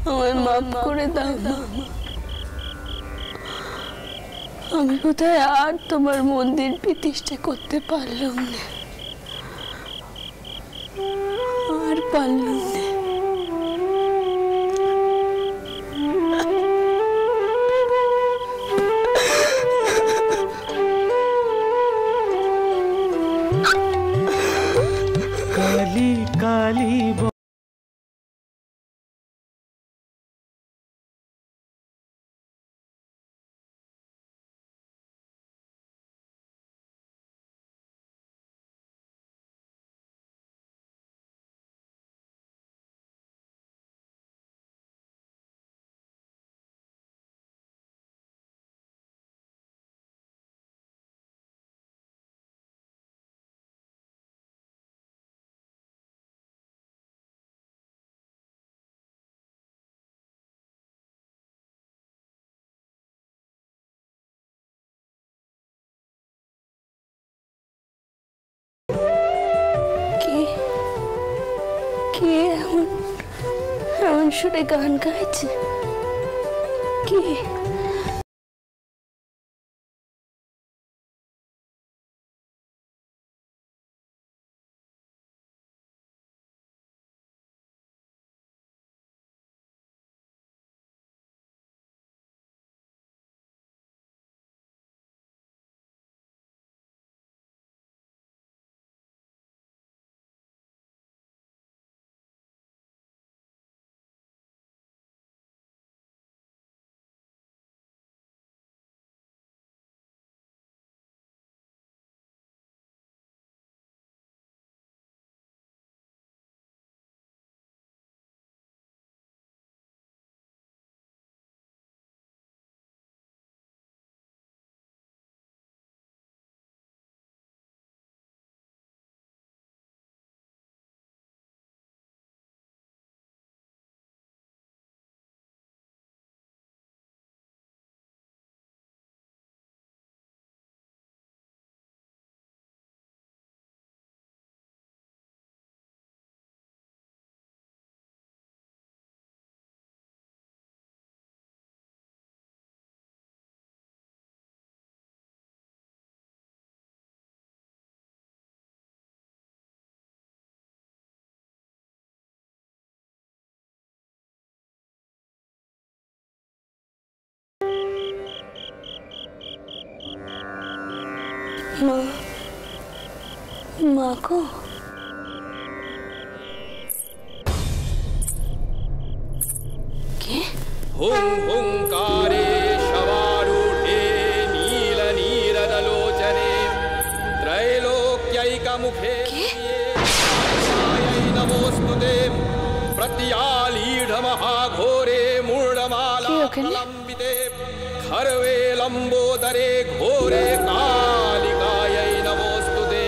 আমায় মাফ করে দাও মা। আমি কোথায় আর তোমার মন্দির প্রতিষ্ঠা করতে পারলাম না, আর পারলাম না। কালী কালী কে এমন সুরে গান গাইছে? কে? মা গো, কে? হুং হুঙ্কারে শবারূঢ়ে নীল নীরদলোচনে त्रैलोक्यैकमुखे नमोस्तुते प्रत्यालीढ महाघोरे मूढमालालम्बिते खर्वे लम्बोदरे घोरे कालिकायै नमोस्तुते।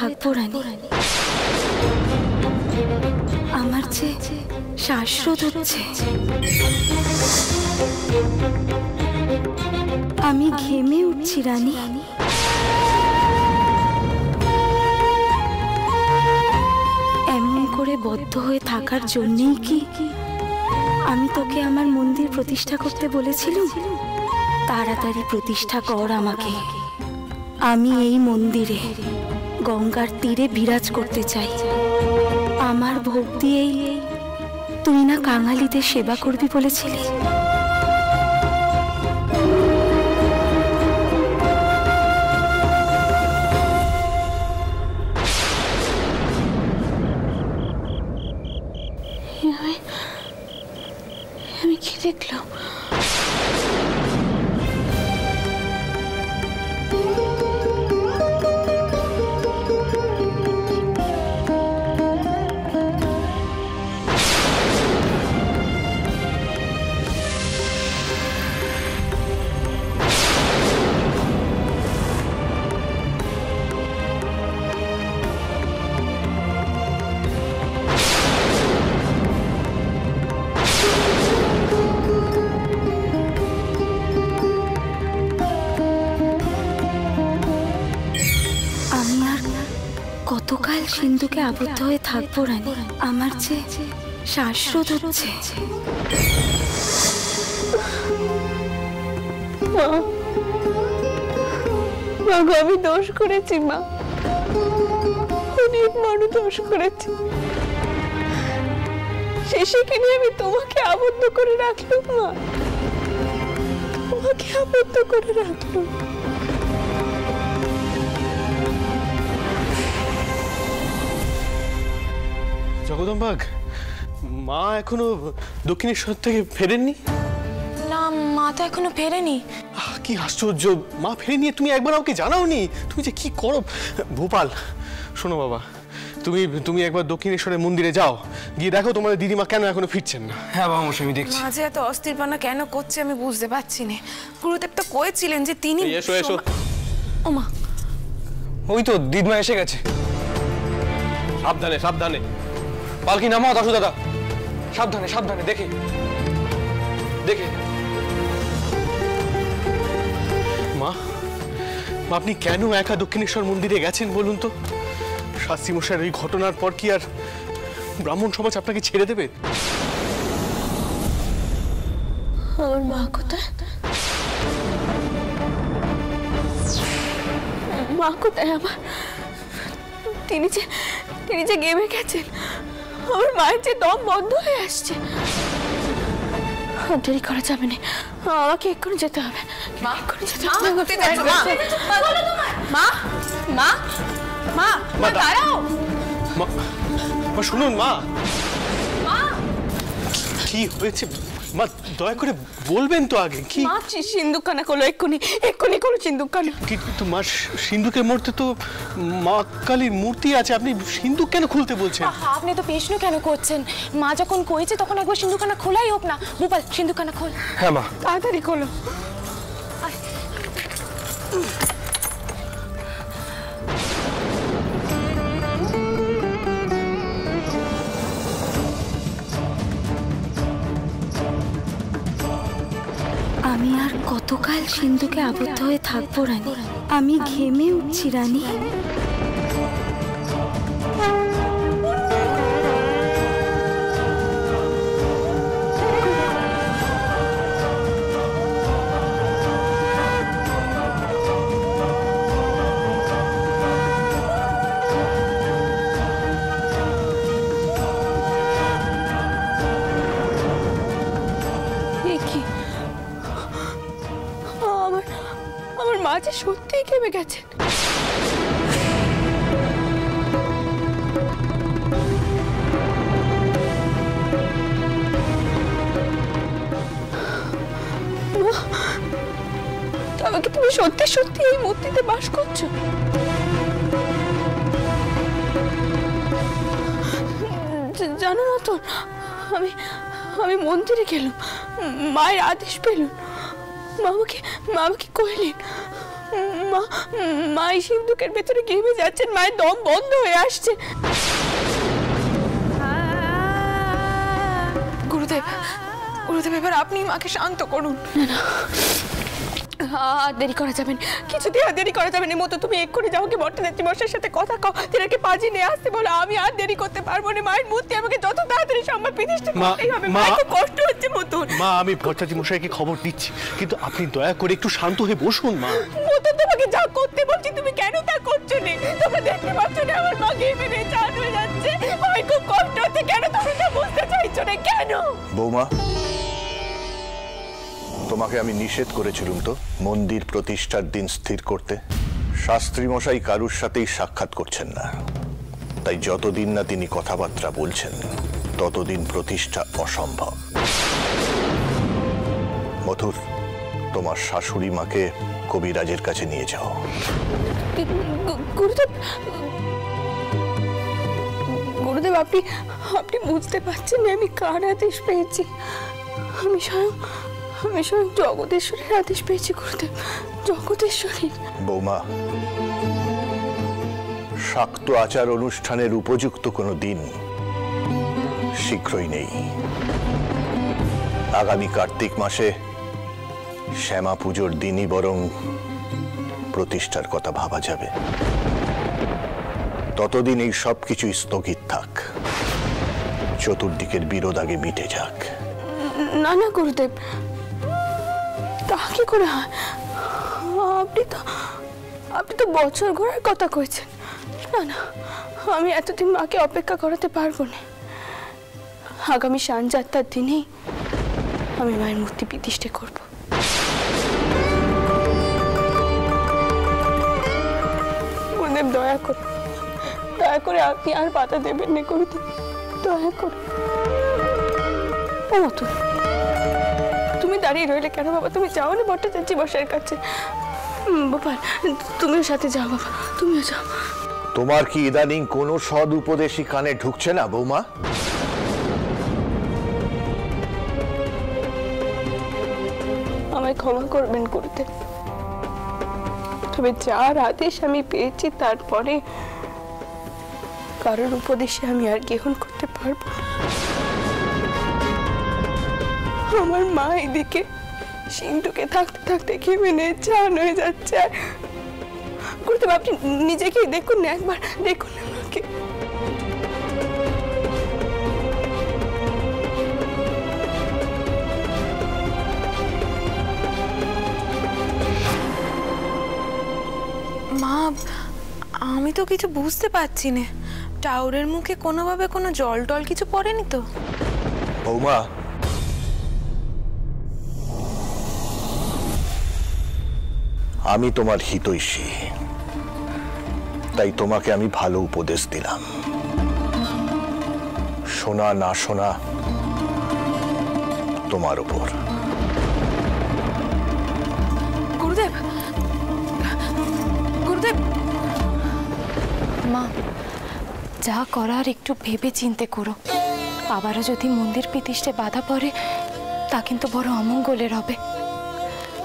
থাকবো রানী। আমার যে শ্বাসরোধ হচ্ছে, আমি ঘেমে উঠছি রানী। এমন করে বদ্ধ হয়ে থাকার জন্যই কি আমি তোকে আমার মন্দির প্রতিষ্ঠা করতে বলেছিলাম? তাড়াতাড়ি প্রতিষ্ঠা কর আমাকে। আমি এই মন্দিরে গঙ্গার তীরে বিরাজ করতে চাই। আমার ভোগ দিয়েই তুই না কাঙালিদের সেবা করবি বলেছিলি? আমি কি দেখলাম? কতকাল সিন্ধুকে আবদ্ধ হয়ে থাকবো রানী? আমার যে শ্বাসরোধ হচ্ছে। আমি দোষ করেছি মা, অনেক বড় দোষ করেছি। শেষে কিনে আমি তোমাকে আবদ্ধ করে রাখলাম মা, তোমাকে আবদ্ধ করে রাখলাম। জগদম্বাগ, মা এখনো দক্ষিণেশ্বর থেকে ফেরেননি? না, মা তো এখনো ফেরেনি। কি আশ্চর্য, মা ফেরেনি, তুমি একবার আমাকে জানাওনি? তুমি যে কি করো। ভোপাল, শোনো বাবা, তুমি একবার দক্ষিণেশ্বরের মন্দিরে যাও, গিয়ে দেখো তোমাদের দিদিমা কেন এখনো ফিরছেন না। হ্যাঁ বাবা, আমি দেখছি। মাঝে এত অস্থিরপনা কেন করছে আমি বুঝতে পারছি না। গুরুদেব তো কয়েছিলেন যে তিনি। এসো এসো। ওমা, ওই তো দিদিমা এসে গেছে। সাবধানে সাবধানে। পালকি নামাও দাসু দাদা, সাবধানে সাবধানে, দেখে দেখে। মা, আপনি কেন একা দক্ষিণেশ্বর মন্দিরে গেছেন বলুন তো? শাস্ত্রী মশাইয়ের এই ঘটনার পর কি আর ব্রাহ্মণ সমাজ আপনাকে ছেড়ে দেবে? আমার মা কোথায়? মা কোথায় আমার? তিনি যে গেমে গেছেন, আমার মায়ের যে দম বন্ধ হয়ে আসছে। দেরি করা যাবে না, আমাকে এক্ষুনি যেতে হবে। মা, দাঁড়াও। মা শুনুন, মা কি হয়েছে? মা দয়া করে বলবেন তো আগে। কি সিন্ধুকখানা খোলো, এক্ষুনি খোলো সিন্ধুকখানা। কিন্তু মা, সিন্ধুকের মধ্যে তো মা কালীর মূর্তি আছে, আপনি সিন্ধুক কেন খুলতে বলছেন? আপনি তো প্রশ্ন কেন করছেন? মা যখন কইছে তখন একবার সিন্ধুকখানা খোলাই হোক না। গোপাল, সিন্ধুকখানা খোল। হ্যাঁ মা, তাড়াতাড়ি খোলো। আমি আর কতকাল সিন্ধুকে আবদ্ধ হয়ে থাকবো রানী? আমি ঘেমে উঠছি রানী। আমার মা যে সত্যিই ঘেমে গেছেন। তবে কি তুমি সত্যি সত্যি এই মূর্তিতে বাস করছো? জানো না তো, আমি মন্দিরে গেলাম, মায়ের আদেশ পেলাম, মামাকে কইলেন মা মা এই সিন্ধুকের ভেতরে ঘেমে যাচ্ছেন, মায়ের দম বন্ধ হয়ে আসছে। গুরুদেব, গুরুদেব এবার আপনি মাকে শান্ত করুন। আর দেরি করা যাবেন, কিছুতেই আর দেরি করা যাবে না। মতো তুমি এক্ষুনি যাও, কি ভট্টাচার্য মশাইয়ের সাথে কথা কও, তেনাকে পাজি নিয়ে আসতে বলো। আমি আর দেরি করতে পারবো না। মায়ের মূর্তি আমাকে যত তাড়াতাড়ি সম্ভব প্রতিষ্ঠা করতেই হবে। মায়ের খুব কষ্ট হচ্ছে মতন। মা, আমি ভট্টাচার্য মশাইকে খবর দিচ্ছি, কিন্তু আপনি দয়া করে একটু শান্ত হয়ে বসুন। মা, মতন তোমাকে যা করতে বলছি তুমি কেন তা করছো না? তোমরা দেখতে পাচ্ছ না আমার মা ঘেমে নিয়ে চান হয়ে যাচ্ছে, আমার খুব কষ্ট হচ্ছে। কেন তুমি তা বুঝতে চাইছো না? কেন? বৌমা, তোমাকে আমি নিষেধ করেছিলাম তো মন্দির প্রতিষ্ঠার দিন স্থির করতে। শাস্ত্রী মশাই কারুর সাথেই সাক্ষাৎ করছেন না, তাই যতদিন না তিনি কথাবার্তা বলছেন ততদিন প্রতিষ্ঠা অসম্ভব। মথুর, তোমার শাশুড়ি মাকে কবিরাজের কাছে নিয়ে যাও। গুরুদেব, গুরুদেব আপনি আপনি বুঝতে পারছেন না আমি কার আদেশ পেয়েছি? আমি স্বয়ং জগদীশ্বরের আদেশ পেয়েছি গুরুদেব, জগদীশ্বরের। বৌমা, শাক্ত আচার অনুষ্ঠানের উপযুক্ত কোনো দিন শীঘ্রই নেই। আগামী কার্তিক মাসে শ্যামা পুজোর দিনই বরং প্রতিষ্ঠার কথা ভাবা যাবে। ততদিন এই সব কিছু স্থগিত থাক, চতুর্দিকের বিরোধ আগে মিটে যাক। না না গুরুদেব, তা কি করে হয়? আপনি তো বছর ঘোরার কথা কইছেন। না না, আমি এতদিন মাকে অপেক্ষা করাতে পারবো না। আগামী সানযাত্রার দিনেই আমি মায়ের মূর্তি প্রতিষ্ঠা করব। গুরুদেব দয়া করে আপনি আর বাধা দেবেন না গুরুদেব, দয়া করে। ও মতো তুমি দাঁড়িয়ে রইলে কেন বাবা? তুমি যাও না ভট্টাচার্য মশাইয়ের কাছে। বাবা তুমিও সাথে যাও, বাবা তুমিও যাও। তোমার কি ইদানিং কোনো সদ উপদেশই কানে ঢুকছে না বৌমা? আমায় ক্ষমা করবেন গুরুদেব, তবে যার আদেশ আমি পেয়েছি তারপরে কারোর উপদেশে আমি আর গ্রহণ করতে পারবো। আমার মা এদিকে সিন্ধুকে থাকতে থাকতে ঘেমে নিয়ে চান হয়ে যাচ্ছে। গুরুদেব আপনি নিজেকেই দেখুন না, একবার দেখুন আমাকে। মা, আমি তো কিছু বুঝতে পারছি না। টাওরের মুখে কোনোভাবে কোনো জল টল কিছু পড়েনি তো? বৌমা, আমি তোমার হিতৈষী, তাই তোমাকে আমি ভালো উপদেশ দিলাম। শোনা না শোনা তোমার উপর। গুরুদেব, গুরুদেব। মা, যা করার একটু ভেবে চিন্তে করো। আবারও যদি মন্দির প্রতিষ্ঠায় বাধা পড়ে তা কিন্তু বড় অমঙ্গলের হবে।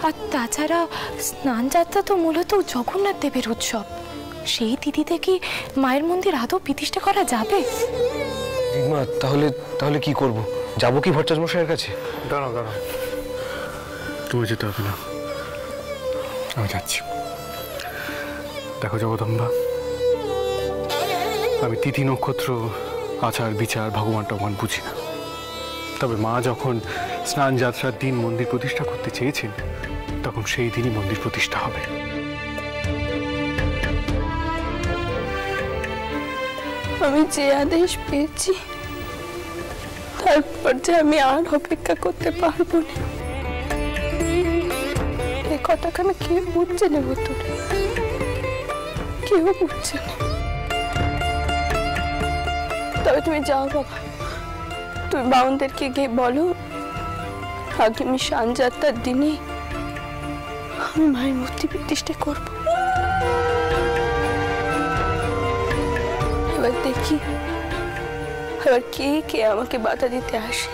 আর তাছাড়া স্নানযাত্রা তো মূলত জগন্নাথ দেবের উৎসব। সেই তিথিতে কি মায়ের মন্দির আদৌ প্রতিষ্ঠা করা যাবে? মা, তাহলে কি করব? যাবো কি ভট্টাচার্য মশাইয়ের কাছে? দাঁড়াও, তুমি যেতে হবে না, আমি যাচ্ছি। দেখো জগদম্বা, আমি তিথি নক্ষত্র আচার বিচার ভগবান টগবান বুঝি না, তবে মা যখন স্নান যাত্রার দিন মন্দির প্রতিষ্ঠা করতে চেয়েছেন তখন সেই দিনই মন্দির প্রতিষ্ঠা হবে। আমি যে আদেশ পেয়েছি তারপর যে আমি আর অপেক্ষা করতে পারবো না, এই কথাখানা কেউ বুঝছে না ভেতরে, কেউ বুঝছে না। তবে তুমি যাও বাবা, তুমি বাউনদেরকে গিয়ে বলো আগামী সানযাত্রার দিনে আমি মায়ের মূর্তি প্রতিষ্ঠা করবো। এবার দেখি এবার কে কে আমাকে বাধা দিতে আসে।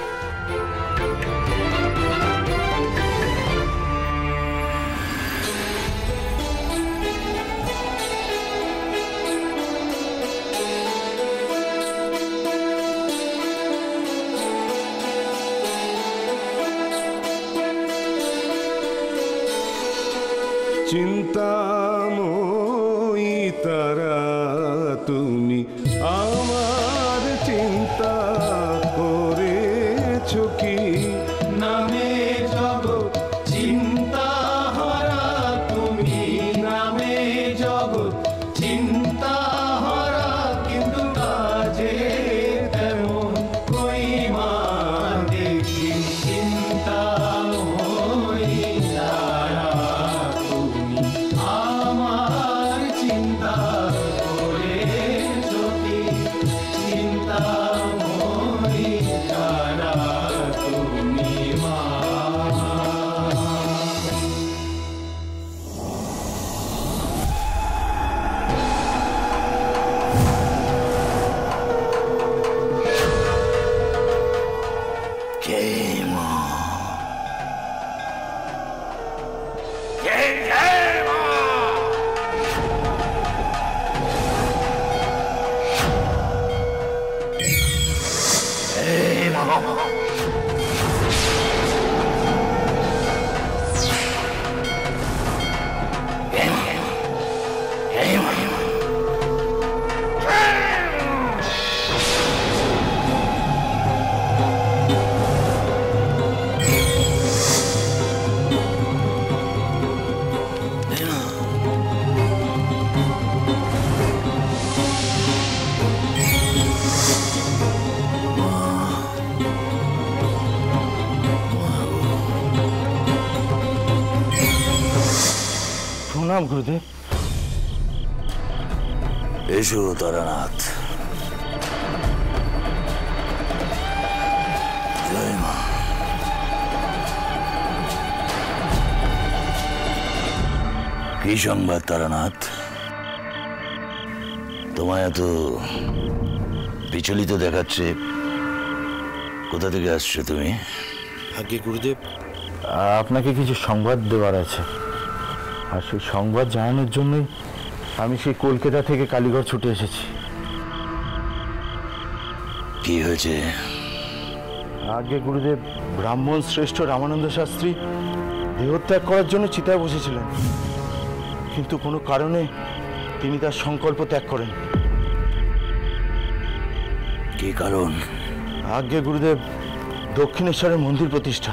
চিন্তাময়ী তারা তুমি আমার চিন্তা করেছো কি নামে জগৎ চিন্তা হারা তুমি নামে জগৎ চিন্তা হারা কিন্তু কাজে তেমন কই মা দেখি চিন্তাময়ী তারা তুমি আমার চিন্তা করেছো কি চিন্তাময়ী তারা তুমি মা প্রণাম গুরুদেব। এসো তারানাথ। জয় মা। কি সংবাদ তারানাথ? তোমায় এত বিচলিত দেখাচ্ছে, কোথা থেকে আসছো তুমি? আগে গুরুদেব, আপনাকে কিছু সংবাদ দেওয়ার আছে, আর সেই সংবাদ জানানোর জন্যই আমি সেই কলকাতা থেকে কালীঘর ছুটে এসেছি। কি হয়েছে? আগে গুরুদেব, ব্রাহ্মণ শ্রেষ্ঠ রামানন্দ শাস্ত্রী দেহত্যাগ করার জন্য চিতায় বসেছিলেন, কিন্তু কোনো কারণে তিনি তার সংকল্প ত্যাগ করেন। কি কারণ? আগে গুরুদেব, দক্ষিণেশ্বরের মন্দির প্রতিষ্ঠা।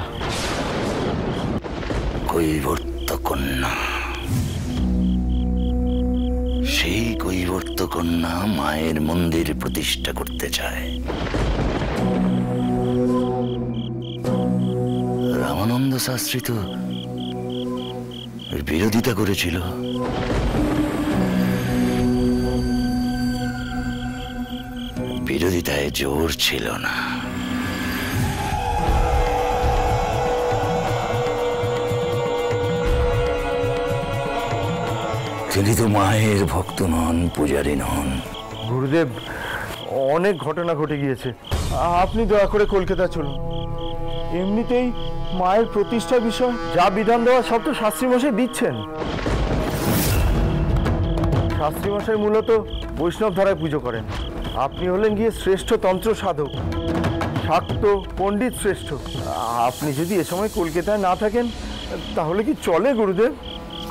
কৈবর্ত কন্যা, সেই কৈবর্ত কন্যা মায়ের মন্দির প্রতিষ্ঠা করতে চায়। রামানন্দ শাস্ত্রী তো বিরোধিতা করেছিল। বিরোধিতায় জোর ছিল না। তিনি তো মায়ের ভক্ত নন, পূজারী নন। গুরুদেব, অনেক ঘটনা ঘটে গিয়েছে, আপনি দয়া করে কলকাতা চলুন। এমনিতেই মায়ের প্রতিষ্ঠার বিষয় যা বিধান দেওয়া সব তো শাস্ত্রীমশাই দিচ্ছেন। শাস্ত্রীমশাই মূলত বৈষ্ণব ধারায় পুজো করেন, আপনি হলেন গিয়ে শ্রেষ্ঠ তন্ত্র সাধক, শাক্ত পণ্ডিত শ্রেষ্ঠ। আপনি যদি এ সময় কলকাতায় না থাকেন তাহলে কি চলে গুরুদেব?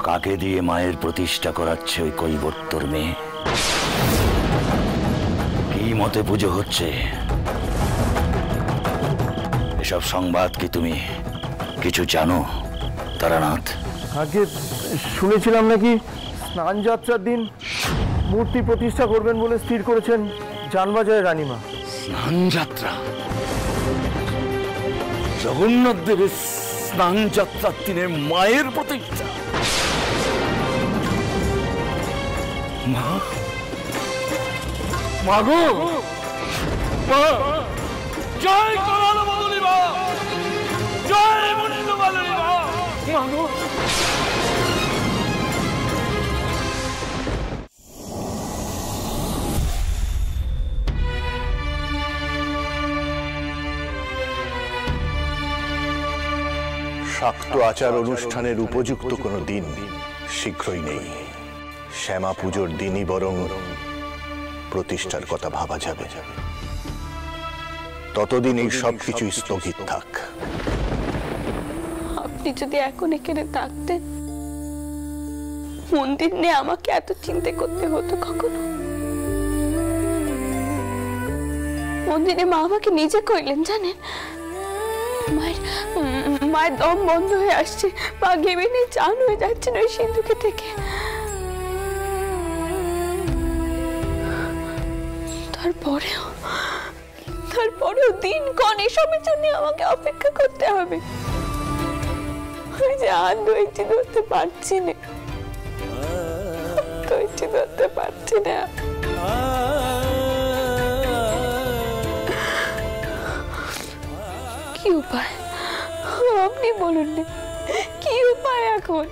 কাকে দিয়ে মায়ের প্রতিষ্ঠা করাচ্ছে ওই কৈবর্তর মেয়ে? কি মতে পুজো হচ্ছে? এসব সংবাদ কি তুমি কিছু জানো তারানাথ? আগে শুনেছিলাম নাকি স্নান যাত্রার দিন মূর্তি প্রতিষ্ঠা করবেন বলে স্থির করেছেন জানবাজারের রানীমা। স্নান যাত্রা? জগন্নাথ দেবের স্নান যাত্রার দিনে মায়ের প্রতিষ্ঠা? মা, মাগো, মা, জয় করণ বদলি মা, জয় মনিন্দ বদলি মা, মাগো। শাক্ত আচার অনুষ্ঠানের উপযুক্ত কোনো দিন শীঘ্রই নেই। শ্যামা পুজোর দিনই বরং প্রতিষ্ঠার কথা ভাবা যাবে। ততদিন এই সব কিছু স্থগিত থাক। আপনি যদি এখন এখানে থাকতেন মন্দির নিয়ে আমাকে এত চিন্তা করতে হতো কখনো? মন্দিরে মা আমাকে নিজে কইলেন জানেন, মায়ের দম বন্ধ হয়ে আসছে, পা ঘেমে নিয়ে চান হয়ে যাচ্ছেন ওই সিন্ধুকে থেকে। তারপরেও দিন ক্ষণ এসবের জন্য আমাকে অপেক্ষা করতে হবে। আমি যে হাত ধরতে পারছি না, ধরতে পারছি না। কি উপায় আপনি বলুন, কি উপায় এখন?